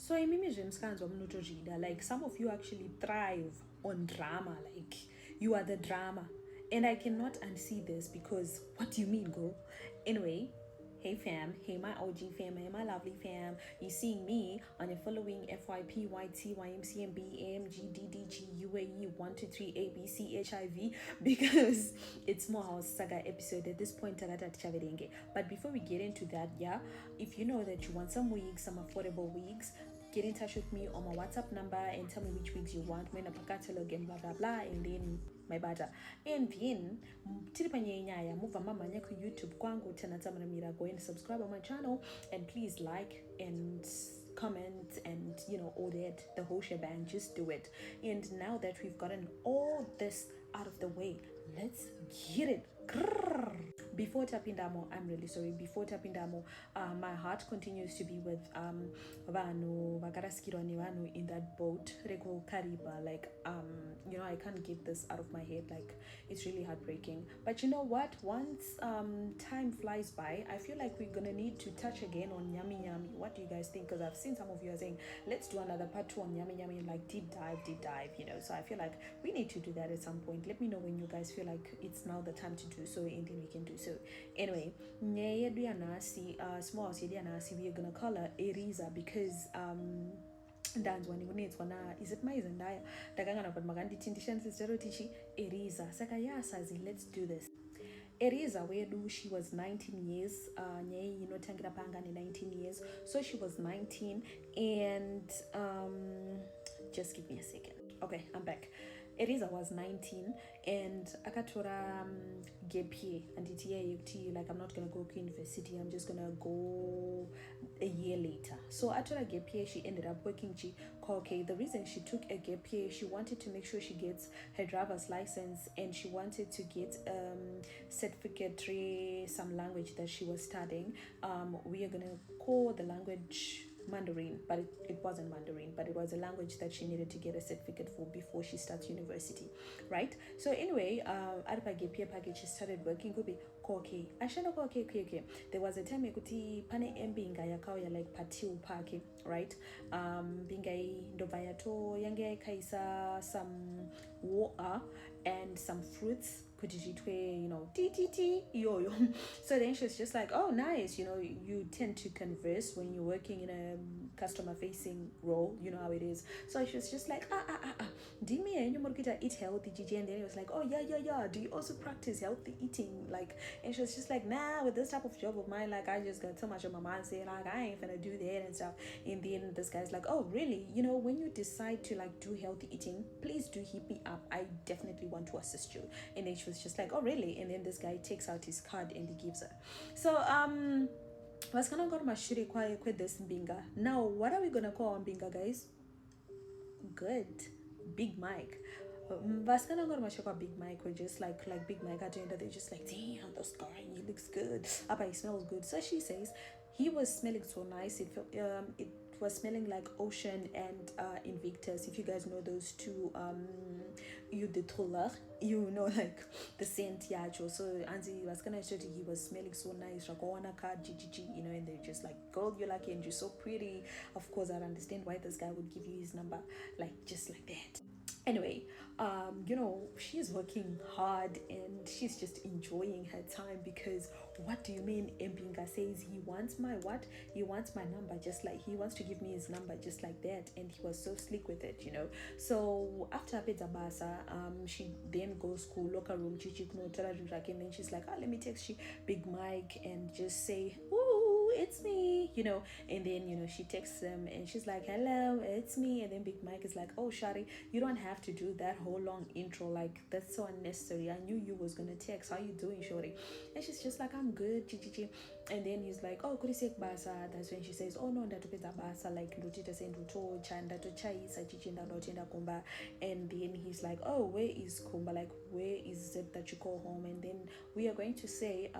So I imagine scans of reader. Like some of you actually thrive on drama. Like you are the drama. And I cannot unsee this because what do you mean, girl? Anyway, hey fam, hey my OG fam, hey my lovely fam. You seeing me on your following FYP, YT, YMCMB, AMG, DDG, UAE, 123, ABC, HIV, because it's more our Saga episode at this point. But before we get into that, yeah, if you know that you want some wigs, some affordable wigs, get in touch with me on my WhatsApp number and tell me which wigs you want. When I catalog and blah blah blah, and then my bada. And then tilipanye nyaya move mama nyako YouTube kwangu tena tamaramira, go and subscribe on my channel and please like and comment and all that, the whole shebang. Just do it. And now that we've gotten all this out of the way, let's get it. Before Tapindamo, I'm really sorry. Before Tapindamo, my heart continues to be with Vanu Vakaraskironi Vanu in that boat, Reko Kariba. Like I can't get this out of my head. Like it's really heartbreaking. But you know what? Once time flies by, I feel like we're gonna need to touch again on Yummy Yummy. What do you guys think? Because I've seen some of you are saying, let's do another part 2 on Yummy Yummy, like deep dive. So I feel like we need to do that at some point. Let me know when you guys feel like it's now the time to do so, and then we can do so. Anyway, small we're gonna call her Eriza because is it my Zendaya? Eriza. Saka let's do this. Eriza wedu, she was 19 years. 19 years. So she was 19 and just give me a second. Okay, I'm back. Eriza was 19 and akatora gap year and it's like I'm not gonna go to university, I'm just gonna go a year later. So after a gap year, she ended up working. Okay, the reason she took a gap year, she wanted to make sure she gets her driver's license and she wanted to get certificate, some language that she was studying. We are gonna call the language Mandarin, but it wasn't Mandarin, but it was a language that she needed to get a certificate for before she starts university, right? So anyway, Arpa Gapia package, she started working. Could be okay. There was a time ekuti pane mbinga yakao like patiu paki, right? Bingai ndovayato yange kaisa some water and some fruits. Yo. So then she was just like, oh, nice. You tend to converse when you're working in a customer facing role. You know how it is. So she was just like, do me and you eat healthy, Gigi? And then he was like, oh, yeah. Do you also practice healthy eating? Like, and she was just like, nah, with this type of job of mine, like, I just got so much on my mind saying, like, I ain't finna do that and stuff. And then this guy's like, oh, really? When you decide to, like, do healthy eating, please do hit me up. I definitely want to assist you. And then she was just like, oh, really? And then this guy takes out his card and he gives her. So, was gonna go to my shiri kwa this Mbinga. Now, what are we gonna call Mbinga, guys? Good. Big Mike. Vaskana got my Big Mike, or just like Big Mike at the end of they're just like, damn, this guy, he looks good. Appa, he smells good. So she says he was smelling so nice. It felt it was smelling like Ocean and Invictus. If you guys know those two, you the Toller, like the scent, yeah. So Anzi was gonna show you he was smelling so nice. GGG, and they're just like, girl, you're lucky and you're so pretty. Of course, I understand why this guy would give you his number, like just like that. Anyway, she's working hard and she's just enjoying her time because what do you mean Mbinga says he wants my what? He wants my number, just like he wants to give me his number just like that, and he was so slick with it, So after Basa, she then goes to locker room, and then she's like, let me text Big Mike and just say, ooh, it's me, and then she texts him and she's like, hello, it's me, and then Big Mike is like, oh Shari, you don't have to do that whole long intro, like that's so unnecessary. I knew you was gonna text, how you doing, shorty? And she's just like, I'm good, and then he's like, oh, could you say basa? That's when she says, oh no, ndatopeza basa, like ndotita senduto chanda to chaisa chichinda ndotenda kumba. And then he's like, oh, where is Kumba, like where is it that you call home? And then we are going to say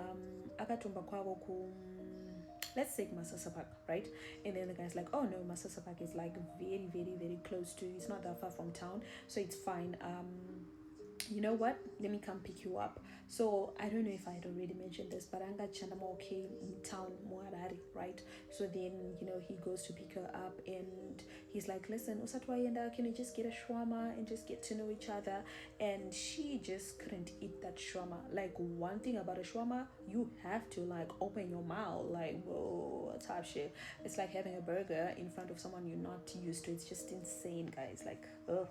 akatumba kwabo let's take Masasa Park, right? And then the guy's like, oh no, Masasa Park is like very, very, very close to, it's not that far from town, so it's fine. you know what, let me come pick you up. So I don't know if I had already mentioned this, but anga chandama okay in town Muarari, right? So then, he goes to pick her up, and he's like, listen, usatwayenda, can you just get a shawarma and just get to know each other? And she just couldn't eat that shawarma. Like, one thing about a shawarma, you have to like open your mouth, like, whoa, type shit. It's like having a burger in front of someone you're not used to. It's just insane, guys. Like, ugh.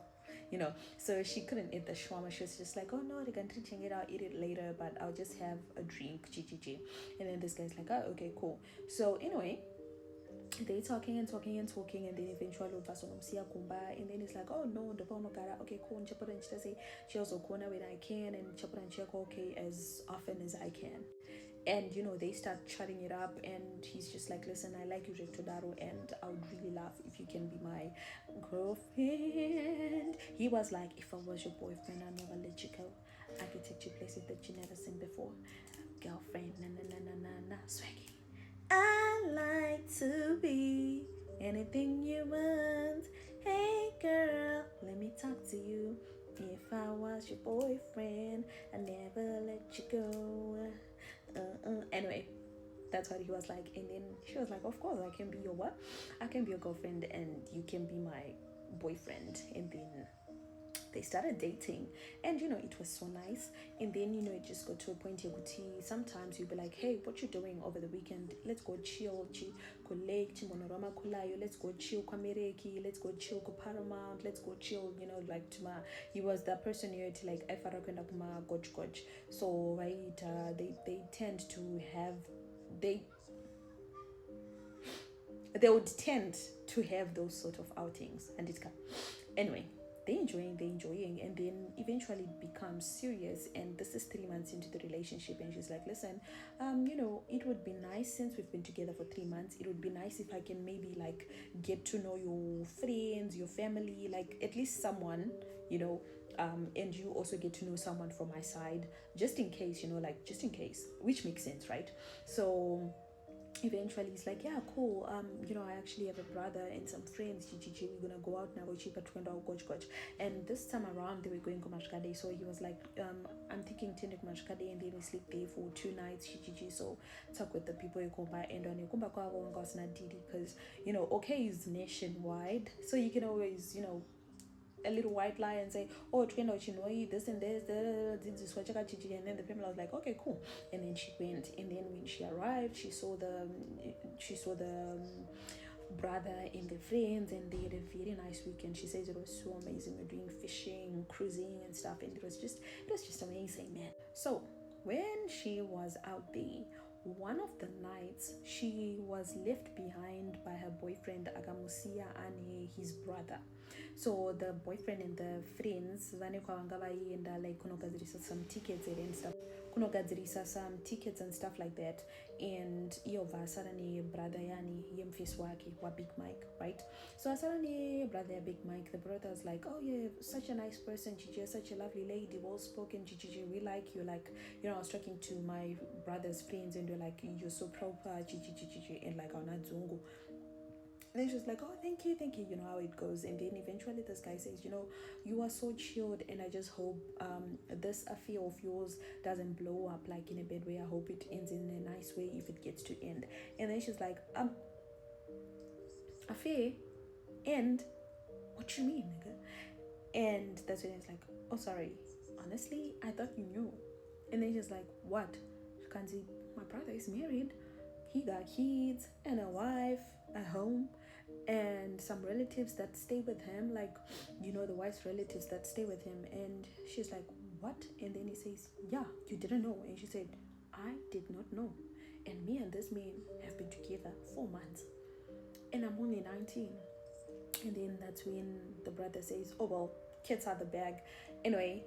So she couldn't eat the shawarma. She was just like, oh no, they can teaching it, I'll eat it later, but I'll just have a drink, GGG. And then this guy's like, oh, okay, cool. So anyway, they talking and talking and talking, and then eventually and then it's like, oh no, okay, cool, and she also corner when I can, and okay as often as I can. And they start chatting it up, and he's just like, listen, I like you, Todaro, and I would really love if you can be my girlfriend. He was like, if I was your boyfriend, I'd never let you go. I could take you places that you never seen before. Girlfriend, na na na na na na, swaggy. I like to be anything you want. Hey girl, let me talk to you. If I was your boyfriend, I'd never let you go. Anyway, that's what he was like. And then she was like, of course, I can be your what? I can be your girlfriend, and you can be my boyfriend. And then they started dating, and it was so nice. And then it just got to a point here, sometimes you'll be like, hey, what you doing over the weekend? Let's go chill, let's go chill kwamereki, let's go chill ko Paramount, let's go chill, like tuma. He was that person to like efara kwenda kuma goch. So right, they tend to have they would tend to have those sort of outings, and it's anyway, they're enjoying, and then eventually it becomes serious. And this is 3 months into the relationship, and she's like, listen, it would be nice, since we've been together for 3 months, it would be nice if I can maybe like get to know your friends, your family, like at least someone, and you also get to know someone from my side, just in case, just in case, which makes sense, right? So eventually he's like, yeah, cool, I actually have a brother and some friends, GGG, we're gonna go out now, goch. And this time around they were going to Mashkade, so he was like, I'm thinking tende Mashkade, and then we sleep there for 2 nights, GGG. So talk with the people you come by, and on you come back because okay is nationwide, so you can always a little white lie and say, oh, this and this, and then the family was like, okay, cool. And then she went, and then when she arrived, she saw the brother and the friends, and they had a very nice weekend. She says it was so amazing. We're doing fishing, cruising and stuff, and it was just amazing, man. So when she was out there, one of the nights she was left behind by her boyfriend Agamusia and his brother. So the boyfriend and the friends vanekwavangaenda like kunogadzirisa some tickets and stuff, kunogadzirisa some tickets and stuff like that. And iobva asara nebrother yani yemfesi wake wa Big Mike, right? So asara nebrother Big Mike, the brother was like, oh yeah, such a nice person, Gigi, such a lovely lady, well spoken, Gigi, we like you. Like, I was talking to my brother's friends, and they're like, you're so proper, Gigi, and like Zungu. And then she was like, oh, thank you, you know how it goes. And then eventually this guy says, you are so chilled, and I just hope this affair of yours doesn't blow up like in a bad way. I hope it ends in a nice way if it gets to end. And then she's like, affair end? What you mean, nigga? And that's when it's like, oh, sorry, honestly, I thought you knew. And then she's like, what? She can't see, my brother is married. He got kids and a wife, a home, and some relatives that stay with him, like, the wife's relatives that stay with him. And she's like, what? And then he says, yeah, you didn't know. And she said, I did not know. And me and this man have been together 4 months, and I'm only 19. And then that's when the brother says, oh, well, kids out the bag. Anyway,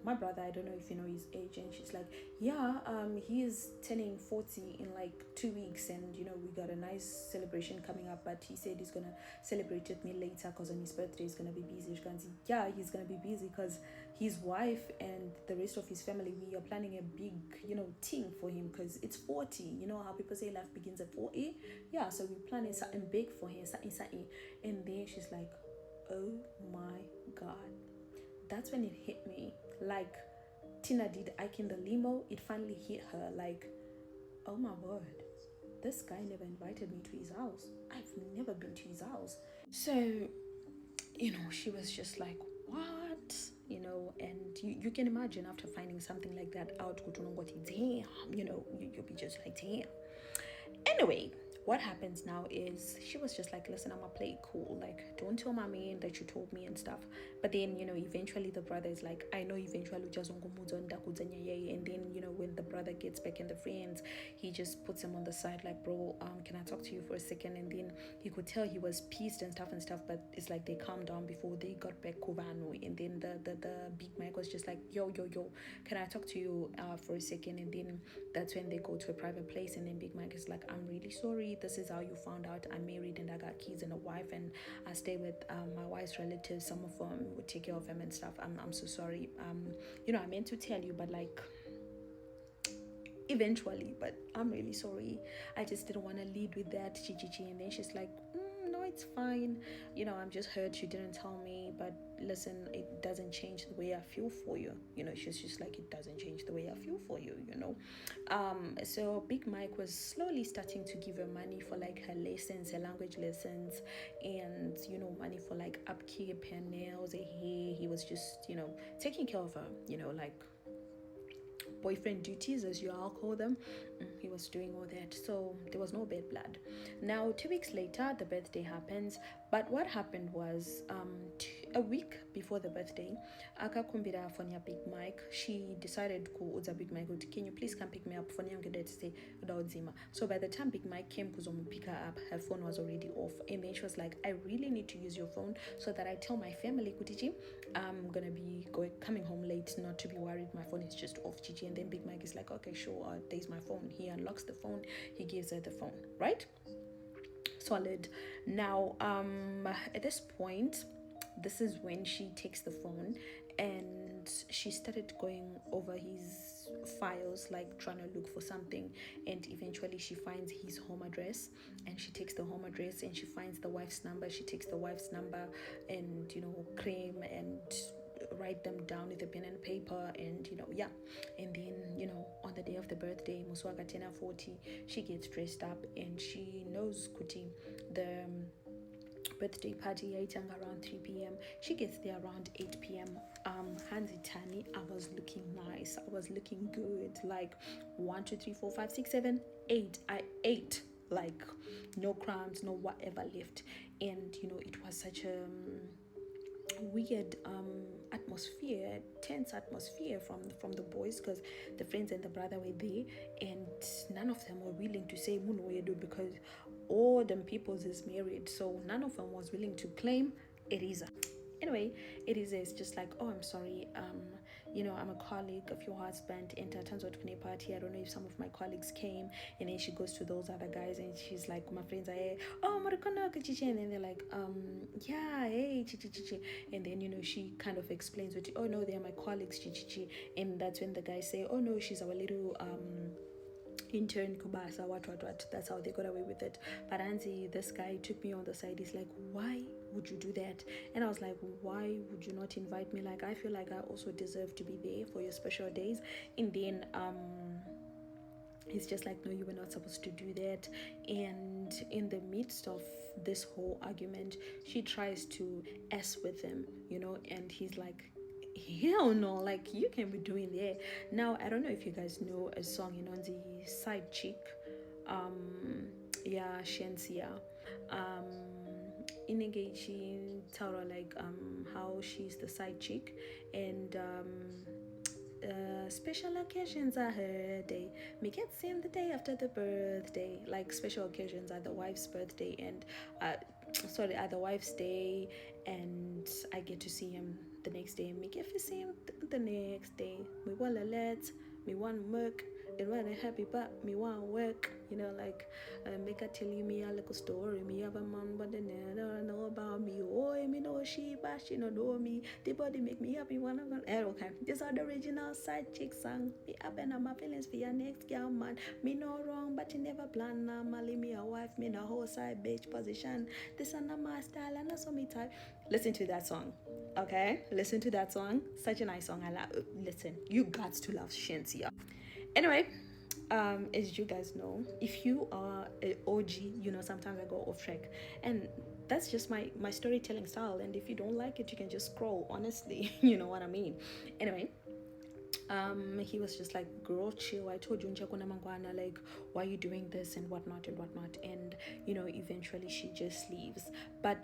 my brother, I don't know if you know his age, and she's like, yeah, he is turning 40 in like 2 weeks, and we got a nice celebration coming up, but he said he's gonna celebrate with me later because on his birthday he's gonna be busy. Yeah, he's gonna be busy because his wife and the rest of his family, we are planning a big thing for him because it's 40. You know how people say life begins at 40? Yeah, so we're planning something big for him, something. And then she's like, oh my god. That's when it hit me. like Tina did Ike in the limo, it finally hit her like, oh my word, this guy never invited me to his house. I've never been to his house. So, she was just like, what? And you can imagine after finding something like that out, damn, you'll be just like, damn. Anyway, what happens now is she was just like, listen, I'm gonna play it cool, like don't tell mommy that you told me and stuff. But then eventually the brother is like, I know eventually just and then when the brother gets back and the friends, he just puts him on the side like, bro, can I talk to you for a second? And then he could tell he was pissed and stuff, but it's like they calmed down before they got back Kovano. And then the big Mike was just like, yo, can I talk to you for a second? And then that's when they go to a private place, and then Big Mike is like, I'm really sorry, this is how you found out I'm married and I got kids and a wife and I stay with my wife's relatives. Some of them would take care of him and stuff. I'm so sorry. I meant to tell you, but like eventually, but I'm really sorry. I just didn't want to lead with that, Chichichi. And then she's like, no, it's fine. I'm just hurt you didn't tell me, but listen, it doesn't change the way I feel for you. She's just like, it doesn't change the way I feel for you, So Big Mike was slowly starting to give her money for like her lessons, her language lessons, and money for like upkeep, her nails, her hair. He was just taking care of her, like boyfriend duties, as you all call them. He was doing all that, so there was no bad blood. Now 2 weeks later the birthday happens, but what happened was a week before the birthday, akakumbira phone ya Big Mike. She decided kuuza Big Mike, can you please come pick me up, phone yangu to say udawdzima. So by the time Big Mike came pick her up, her phone was already off, and then she was like, I really need to use your phone so that I tell my family, Kutiji, I'm gonna be coming home late, not to be worried, my phone is just off, Gigi. And then Big Mike is like, okay, sure, there's my phone. He unlocks the phone, he gives her the phone, right? Solid. Now at this point, this is when she takes the phone and she started going over his files, like trying to look for something, and eventually she finds his home address, and she takes the home address, and she finds the wife's number. She takes the wife's number and cream and write them down with a pen and paper, and and then on the day of the birthday, Muswaga Tena 40, she gets dressed up, and she knows Kuti the birthday party around 3 p.m. She gets there around 8 p.m. Hansi Tani, I was looking nice, I was looking good, like 1 2 3 4 5 6 7 8. I ate like no crumbs, no whatever left. And it was such a weird atmosphere, tense atmosphere from the boys, because the friends and the brother were there, and none of them were willing to say Munoedo, because all them peoples is married, so none of them was willing to claim Eriza. Anyway, Eriza is just like, oh, I'm sorry, I'm a colleague of your husband, and it turns out to party. I don't know if some of my colleagues came. And then she goes to those other guys, and she's like, my friends are here, oh, Marikona, Chichi. And then they're like, yeah, hey, Chichi. And then she kind of explains it, oh no, they're my colleagues, Chichi. And that's when the guys say, oh no, she's our little intern Kubasa, what, that's how they got away with it. But Anzi, this guy took me on the side. He's like, why would you do that? And I was like, why would you not invite me? Like, I feel like I also deserve to be there for your special days. And then he's just like, no, you were not supposed to do that. And in the midst of this whole argument, she tries to S with him, and he's like, hell no, like, you can be doing that. Now, I don't know if you guys know a song, the side chick, Shensia, Inegechi Taura, like, how she's the side chick, and special occasions are her day. Me get seen the day after the birthday. Like, special occasions are the wife's birthday and are the wife's day, and I get to see him the next day. Me get to see him the next day. Me want to me want work. It wasn't happy, but me want work. Like, make I tell you me a little story. Me have a man, but they never know about me. Oh, me know she, but she don't know me. The body make me happy when I'm gonna. Okay, these are the original side chick song. Me up and my feelings for your next girl, man. Me no wrong, but you never plan. Normally me a wife, me no whole side bitch position. This is not my style, and that's what me type. Listen to that song, okay? Listen to that song. Such a nice song. I love. Listen, you got to love Shensia. Anyway, as you guys know, if you are an OG, you know sometimes I go off track, and that's just my storytelling style. And if you don't like it, you can just scroll. Honestly, you know what I mean. Anyway, he was just like, girl, chill, I told you mangwana, like, why are you doing this and whatnot and whatnot. And you know, eventually she just leaves. But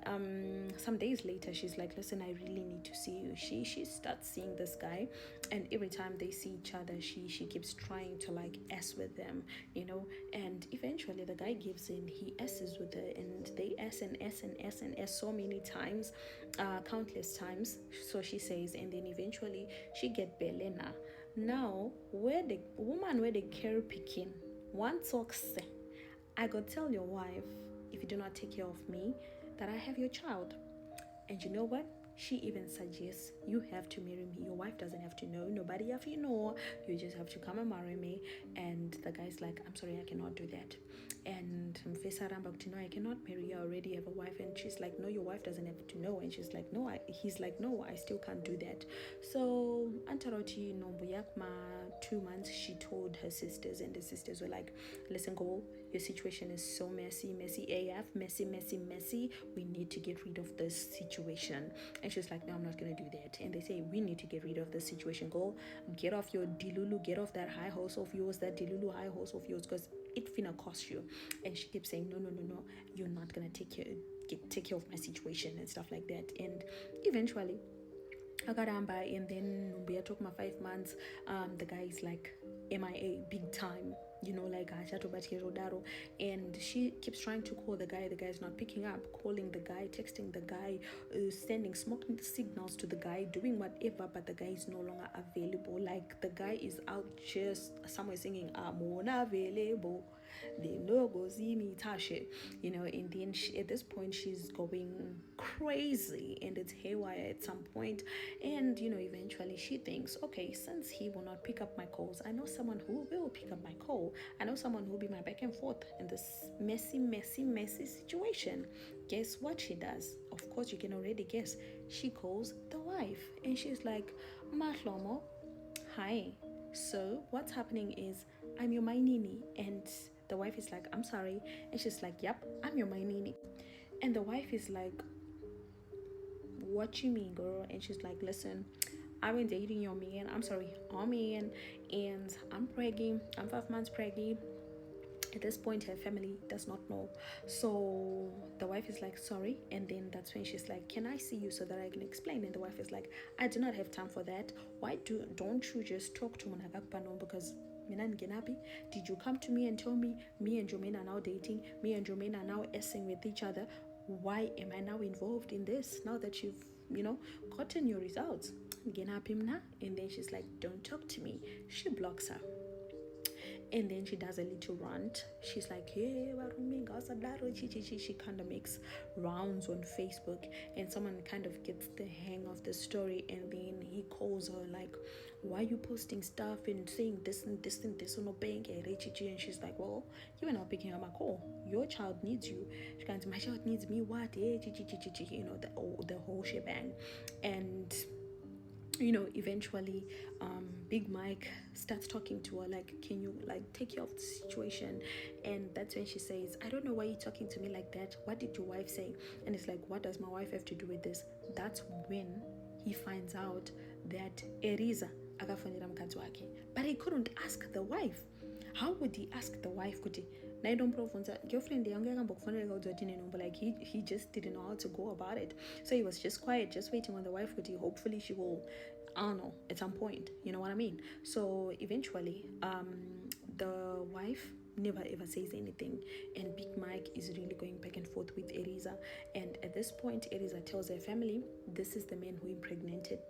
some days later, she's like, listen, I really need to see you. She starts seeing this guy, and every time they see each other, she keeps trying to like s with them, you know. And eventually the guy gives in, he s's with her, and they s and s and s and s so many times, countless times, so she says. And then eventually she get Belena. Now, where the woman where the care picking, one talks, I go tell your wife, if you do not take care of me, that I have your child. And you know what? She even suggests you have to marry me. Your wife doesn't have to know. Nobody have to know. You just have to come and marry me. And the guy's like, I'm sorry, I cannot do that. And Mfesa Rambak to know, I cannot marry you. I already have a wife. And she's like, no, your wife doesn't have to know. And she's like, no. He's like, no, I still can't do that. So Antaroti Nombuyakma, 2 months, she told her sisters, and the sisters were like, listen, girl, your situation is so messy AF, messy. We need to get rid of this situation. And she's like, no, I'm not gonna do that. And they say, we need to get rid of this situation. Go get off your Dilulu, get off that high horse of yours, that Dilulu high horse of yours, because it finna cost you. And she keeps saying, no, you're not gonna take care of my situation and stuff like that. And eventually Akaramba, and then we are talking about 5 months. The guy is like MIA big time, you know, like and she keeps trying to call the guy. The guy's not picking up, calling the guy, texting the guy, sending smoking signals to the guy, doing whatever, but the guy is no longer available. Like the guy is out just somewhere singing, I'm unavailable, they no go see me, Tasha, you know. And then at this point she's going crazy, and it's haywire at some point. And you know, eventually she thinks, okay, since he will not pick up my calls, I know someone who will pick up my call. I know someone who will be my back and forth in this messy situation. Guess what she does? Of course, you can already guess. She calls the wife, and she's like, Mahlomo, hi, so what's happening is I'm your mainini. And the wife is like, I'm sorry. And she's like, yep, I'm your mainini. And the wife is like, what you mean, girl? And she's like, listen, I've been dating your man. I'm sorry, our man, and I'm pregnant. I'm 5 months pregnant. At this point, her family does not know. So the wife is like, sorry. And then that's when she's like, can I see you so that I can explain? And the wife is like, I do not have time for that. Why don't you just talk to Munagakpano? Because did you come to me and tell me and Jermaine are now dating, me and Jermaine are now essing with each other? Why am I now involved in this now that you've, you know, gotten your results? And then she's like, don't talk to me. She blocks her. And then she does a little rant. She's like, hey, she kind of makes rounds on Facebook, and someone kind of gets the hang of the story. And then he calls her like, why are you posting stuff and saying this and this and this on a bank? And she's like, well, you are not picking up my call. Your child needs you. She goes, my child needs me. What? You know, the whole shebang. And you know, eventually Big Mike starts talking to her like, can you like take care of the situation? And that's when she says, I don't know why you're talking to me like that. What did your wife say? And it's like, what does my wife have to do with this? That's when he finds out that Eriza akafonera mukadzi wake, but he couldn't ask the wife. How would he ask the wife? Could he? Girlfriend like he just didn't know how to go about it. So he was just quiet, just waiting on the wife. Could he? Hopefully she will, I don't know, at some point, you know what I mean? So eventually the wife never ever says anything, and Big Mike is really going back and forth with Eriza. And at this point, Eriza tells her family, this is the man who impregnated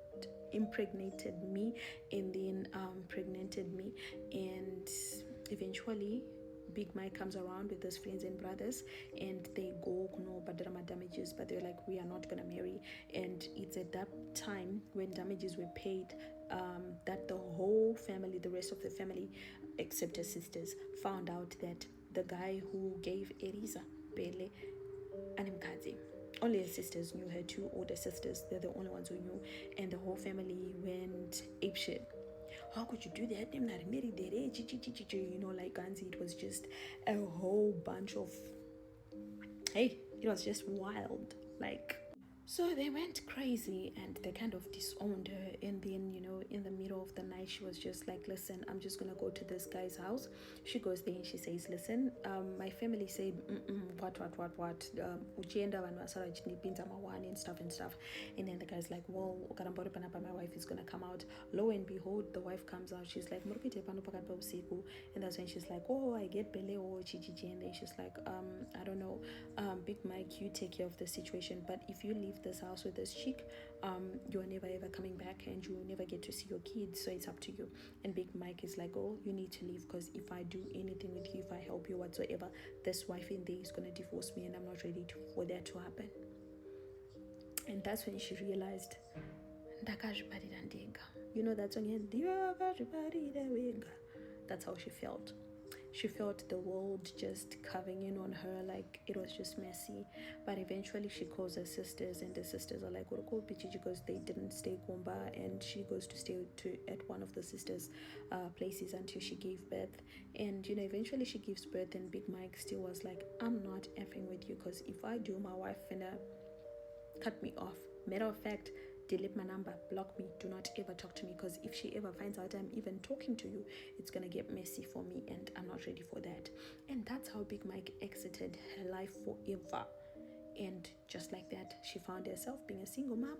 me, and then impregnated me. And eventually Big Mike comes around with his friends and brothers, and they go no badrama damages, but they're like, we are not gonna marry. And it's at that time when damages were paid, that the whole family, the rest of the family except her sisters, found out that the guy who gave Eriza Pele Animkadzi, only her sisters knew, her two older sisters, they're the only ones who knew, and the whole family went apeshit. How could you do that? I'm not married there, like Ganzi. It was just a whole bunch of, hey, it was just wild, like. So they went crazy and they kind of disowned her. And then, in the middle of the night, she was just like, listen, I'm just going to go to this guy's house. She goes there and she says, listen, my family said, what, Uchienda and stuff and stuff. And then the guy's like, well, my wife is going to come out. Lo and behold, the wife comes out. She's like, and that's when she's like, oh, I get bele or chichichi. And then she's like, I don't know, Big Mike, you take care of the situation. But if you leave this house with this chick, you are never ever coming back and you will never get to see your kids, so it's up to you. And Big Mike is like, oh, you need to leave, because if I do anything with you, if I help you whatsoever, this wife in there is going to divorce me and I'm not ready for that to happen. And that's when she realized, that song, that's how she felt. She felt the world just caving in on her, like it was just messy. But eventually she calls her sisters, and the sisters are like, because they didn't stay Kumba, and she goes to stay at one of the sisters' places until she gave birth. And eventually she gives birth, and Big Mike still was like, I'm not effing with you, because if I do, my wife finna cut me off. Matter of fact, delete my number, block me, do not ever talk to me, because if she ever finds out I'm even talking to you, it's gonna get messy for me, and I'm not ready for that. And that's how Big Mike exited her life forever. And just like that, she found herself being a single mom,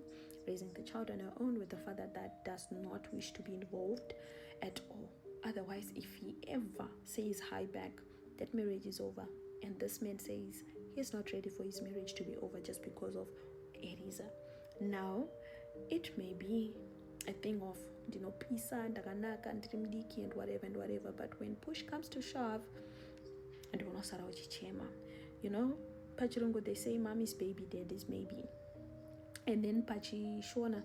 raising the child on her own with a father that does not wish to be involved at all. Otherwise, if he ever says hi back, that marriage is over. And this man says he's not ready for his marriage to be over just because of Eriza. Now, it may be a thing of, pisa and daganaka and trimdiki and whatever, but when push comes to shove, and Pachirungo, they say mommy's baby, daddy's maybe. And then Pachi Shona,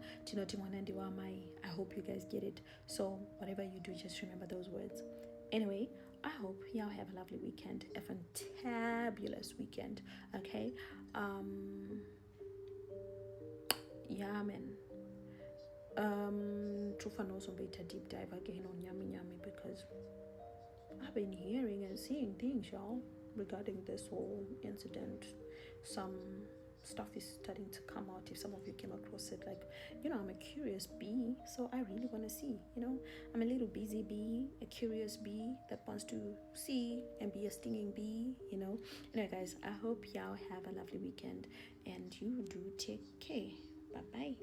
I hope you guys get it. So whatever you do, just remember those words. Anyway, I hope y'all have a lovely weekend, a fantabulous weekend. Okay. Yeah, man. Trufa knows I'm going to deep dive again on Yummy because I've been hearing and seeing things, y'all, regarding this whole incident. Some stuff is starting to come out. If some of you came across it, like, I'm a curious bee, so I really want to see. I'm a little busy bee, a curious bee that wants to see and be a stinging bee. Anyway, guys, I hope y'all have a lovely weekend, and you do take care. Bye bye.